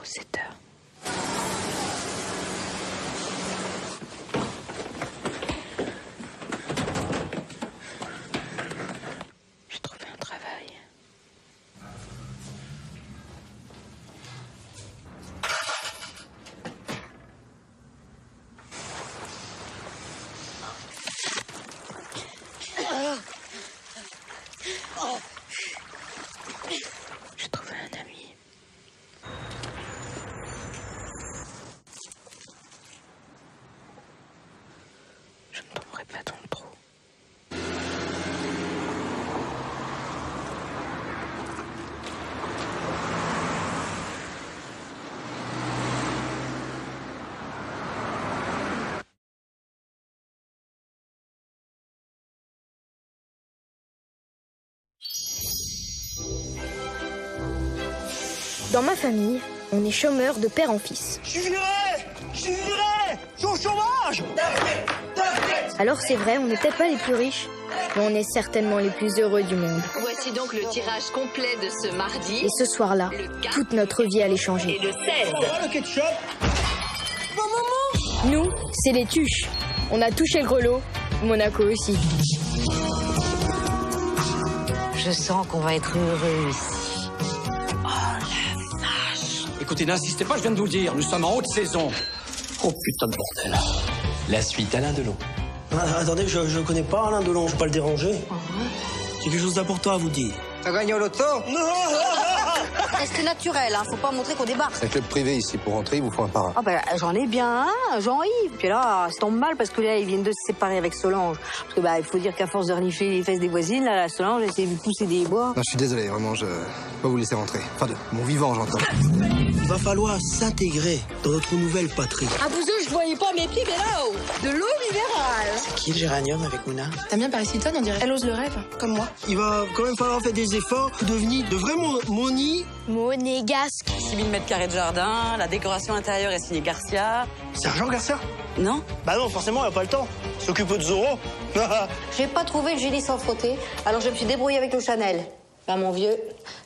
7 heures. J'ai trouvé un travail. J'ai trouvé un ami. Je ne tomberai pas dans le trou. Dans ma famille, on est chômeurs de père en fils. Je suis au chômage. Alors c'est vrai, on n'est peut-être pas les plus riches, mais on est certainement les plus heureux du monde. Voici donc le tirage complet de ce mardi. Et ce soir-là, toute notre vie allait changer. Et le 16. Le ketchup. Nous, c'est les tuches. On a touché le grelot, Monaco aussi. Je sens qu'on va être heureux ici. Écoutez, n'insistez pas, je viens de vous le dire, nous sommes en haute saison. Oh putain de bordel. La suite Alain Delon. Ah, attendez, je connais pas Alain Delon, je vais pas le déranger. J'ai quelque chose d'important à vous dire. T'as gagné au loto? C'est naturel, hein. Faut pas montrer qu'on débarque. C'est un club privé ici. Pour rentrer, il vous faut un parrain. Ah ben, j'en ai bien un, Jean-Yves. Puis là, ça tombe mal parce que là, ils viennent de se séparer avec Solange. Parce que il faut dire qu'à force de renifler les fesses des voisines, là, la Solange, elle s'est vue pousser des bois. Non, je suis désolé, vraiment, je peux pas vous laisser rentrer. Enfin, de mon vivant, j'entends. Il va falloir s'intégrer dans notre nouvelle patrie. À Bouzeux, je voyais pas mes pieds, mais là-haut, de l'eau minérale. Qui est le géranium avec Mouna? T'aimes bien Paris Hilton, on dirait. Elle ose le rêve, comme moi. Il va quand même falloir faire des efforts pour devenir de vrais monis. Monégasque. 6000 mètres carrés de jardin, la décoration intérieure est signée Garcia. Sergent Garcia? Non? Bah non, forcément, il a pas le temps. S'occupe de Zorro. J'ai pas trouvé le génie sans frotter, alors je me suis débrouillée avec le Chanel. Bah, mon vieux,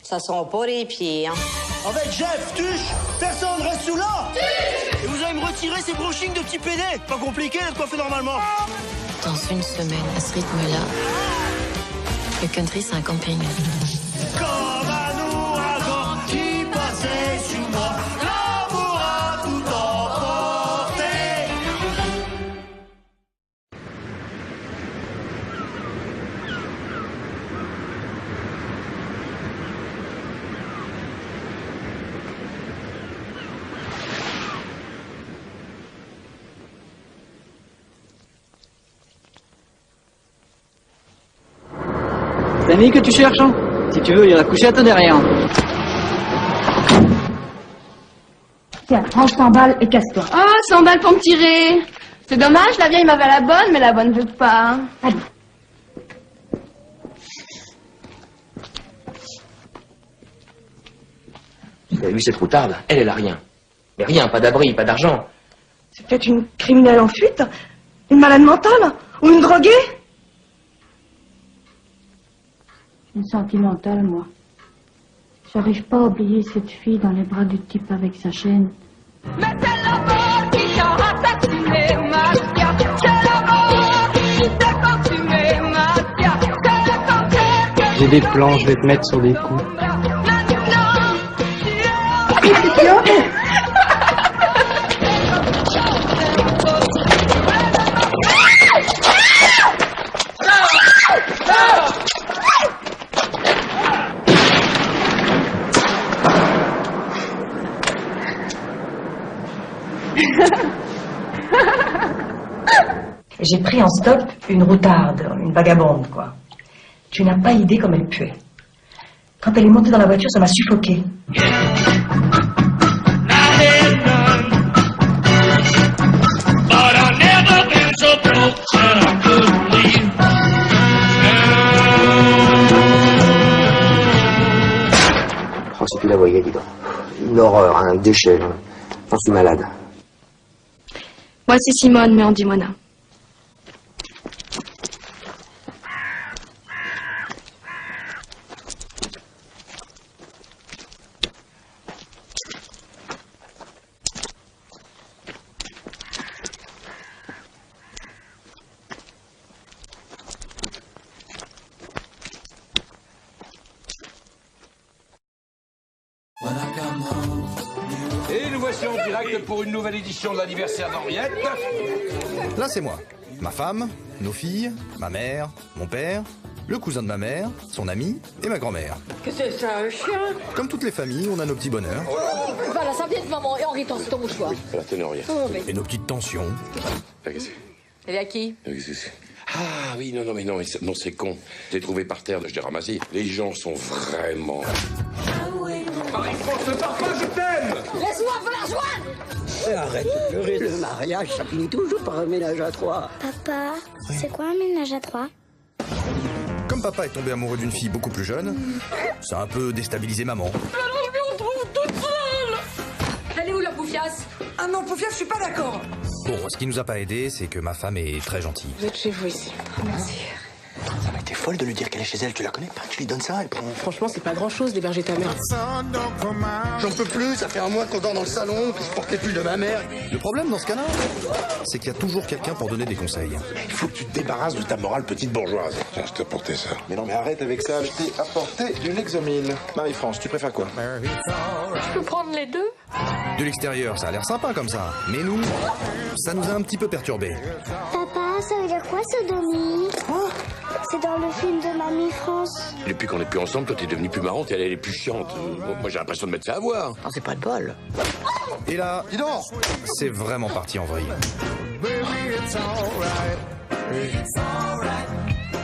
ça sent pas les pieds, hein. En fait, Jeff, tuche, personne reste sous là. Et vous allez me retirer ces brushings de petits PD. Pas compliqué d'être coiffé normalement. Dans une semaine, à ce rythme-là, le country, c'est un camping. Comme un ouragan qui passait sur moi, l'amour a tout emporté. C'est Annie que tu cherches, hein? Si tu veux, il y a la couchette derrière. Tiens, range 100 balles et casse-toi. Oh, 100 balles pour me tirer. C'est dommage, la vieille m'avait la bonne, mais la bonne veut pas. Allez. Vous avez vu cette routarde? Elle a rien. Mais rien, pas d'abri, pas d'argent. C'est peut-être une criminelle en fuite, une malade mentale, ou une droguée. Une sentimentale, moi. J'arrive pas à oublier cette fille dans les bras du type avec sa chaîne. Mais c'est l'amour qui t'a assassiné, Massia. C'est l'amour qui t'a consumé, Massia. C'est le cancer que... J'ai des plans, je vais te mettre sur des coups. J'ai pris en stop une routarde, une vagabonde, quoi. Tu n'as pas idée comme elle puait. Quand elle est montée dans la voiture, ça m'a suffoqué. Oh, si tu la voyais, dis donc. Une horreur, un déchet. J'en suis malade. Moi, c'est Simone, mais on dit Mona. transmission directe pour une nouvelle édition de l'anniversaire d'Henriette. Là, c'est moi. Ma femme, nos filles, ma mère, mon père, le cousin de ma mère, son ami et ma grand-mère. Que c'est ça, un chien? Comme toutes les familles, on a nos petits bonheurs. Voilà, ça vient de maman. Et Henri, ton mouchoir. La ténoria. Et nos petites tensions. Elle est à qui? Ah oui, non, mais c'est con. J'ai trouvé par terre, je l'ai ramassé. Les gens sont vraiment... Marie-France, ne pars pas, je t'aime! Laisse-moi faire la joie! Arrête de pleurer, le mariage, ça finit toujours par un ménage à trois. Papa, c'est quoi un ménage à trois? Comme papa est tombé amoureux d'une fille beaucoup plus jeune, ça a un peu déstabilisé maman. Alors je me retrouve toute seule! Elle est où la poufiasse? Ah non, Poufias, je suis pas d'accord. Bon, ce qui nous a pas aidé, c'est que ma femme est très gentille. Vous êtes chez vous ici. Merci. Ça m'a été folle de lui dire qu'elle est chez elle, tu la connais pas, tu lui donnes ça, elle prend... Franchement, c'est pas grand-chose d'héberger ta mère. J'en peux plus, ça fait un mois qu'on dort dans le salon, que je porte les pulls de ma mère. Le problème dans ce cas-là, c'est qu'il y a toujours quelqu'un pour donner des conseils. Il faut que tu te débarrasses de ta morale petite bourgeoise. Tiens, je t'ai apporté ça. Mais non, mais arrête avec ça, je t'ai apporté du Lexomil. Marie-France, tu préfères quoi? Je peux prendre les deux? De l'extérieur, ça a l'air sympa comme ça. Mais nous, ça nous a un petit peu perturbés. Papa, ça veut dire quoi, sodomie? C'est dans le film de Mamie France. Depuis qu'on est plus ensemble, toi t'es devenue plus marrante et elle est plus chiante. Moi j'ai l'impression de mettre ça à voir. Non, c'est pas de bol. Et là, Dis donc! c'est vraiment parti en vrille.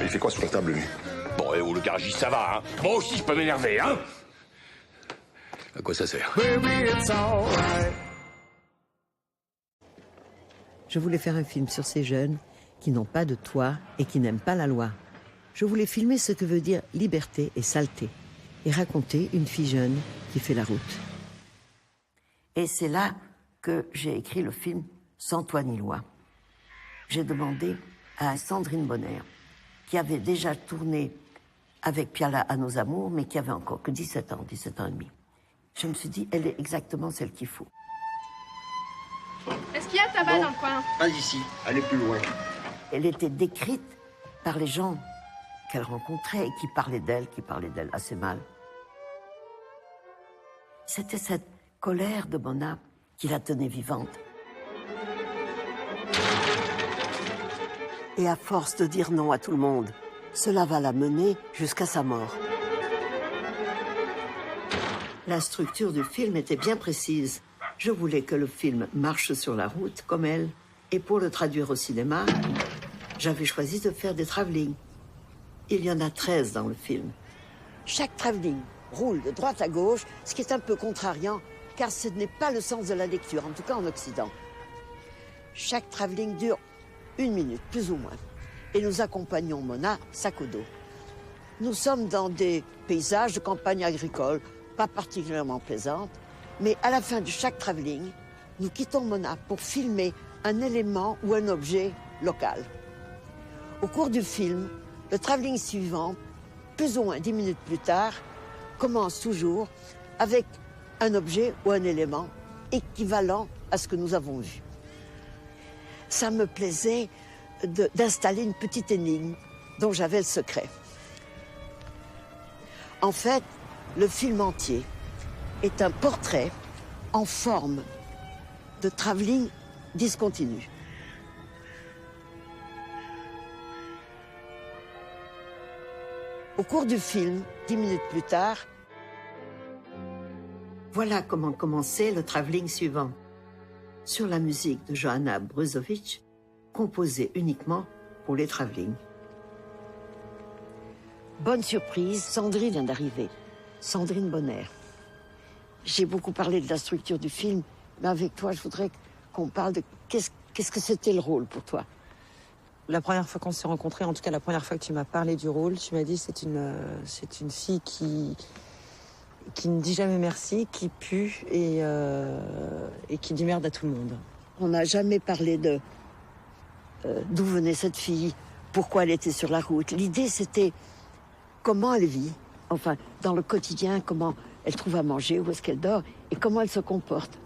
Il fait quoi sur la table, lui? Bon, et où le garagiste, ça va, hein? Moi aussi, je peux m'énerver, hein? À quoi ça sert? Je voulais faire un film sur ces jeunes qui n'ont pas de toit et qui n'aiment pas la loi. Je voulais filmer ce que veut dire liberté et saleté et raconter une fille jeune qui fait la route. Et c'est là que j'ai écrit le film Sans toi ni loi. J'ai demandé à Sandrine Bonner, qui avait déjà tourné avec Piala à nos amours, mais qui avait encore que 17 ans et demi. Je me suis dit, elle est exactement celle qu'il faut. Est-ce qu'il y a tabac dans le coin? Pas ici, allez plus loin. Elle était décrite par les gens qu'elle rencontrait et qui parlaient d'elle assez mal. C'était cette colère de Mona qui la tenait vivante. Et à force de dire non à tout le monde, cela va la mener jusqu'à sa mort. La structure du film était bien précise. Je voulais que le film marche sur la route comme elle. Et pour le traduire au cinéma, j'avais choisi de faire des travelling. Il y en a 13 dans le film. Chaque travelling roule de droite à gauche, ce qui est un peu contrariant, car ce n'est pas le sens de la lecture, en tout cas en Occident. Chaque travelling dure 1 minute, plus ou moins. Et nous accompagnons Mona, sac au dos. Nous sommes dans des paysages de campagne agricole, pas particulièrement plaisantes, mais à la fin de chaque travelling, nous quittons Mona pour filmer un élément ou un objet local. Au cours du film, le travelling suivant, plus ou moins 10 minutes plus tard, commence toujours avec un objet ou un élément équivalent à ce que nous avons vu. Ça me plaisait d'installer une petite énigme dont j'avais le secret. En fait, le film entier est un portrait en forme de travelling discontinu. Au cours du film, 10 minutes plus tard, voilà comment commençait le travelling suivant. Sur la musique de Johanna Brusowicz, composée uniquement pour les travellings. Bonne surprise, Sandrine vient d'arriver. Sandrine Bonner. J'ai beaucoup parlé de la structure du film, mais avec toi, je voudrais qu'on parle de qu'est-ce que c'était le rôle pour toi. La première fois qu'on s'est rencontrés, en tout cas la première fois que tu m'as parlé du rôle, tu m'as dit c'est une fille qui ne dit jamais merci, qui pue et qui dit merde à tout le monde. On n'a jamais parlé de d'où venait cette fille, pourquoi elle était sur la route. L'idée, c'était comment elle vit, enfin, dans le quotidien, comment elle trouve à manger, où est-ce qu'elle dort, et comment elle se comporte.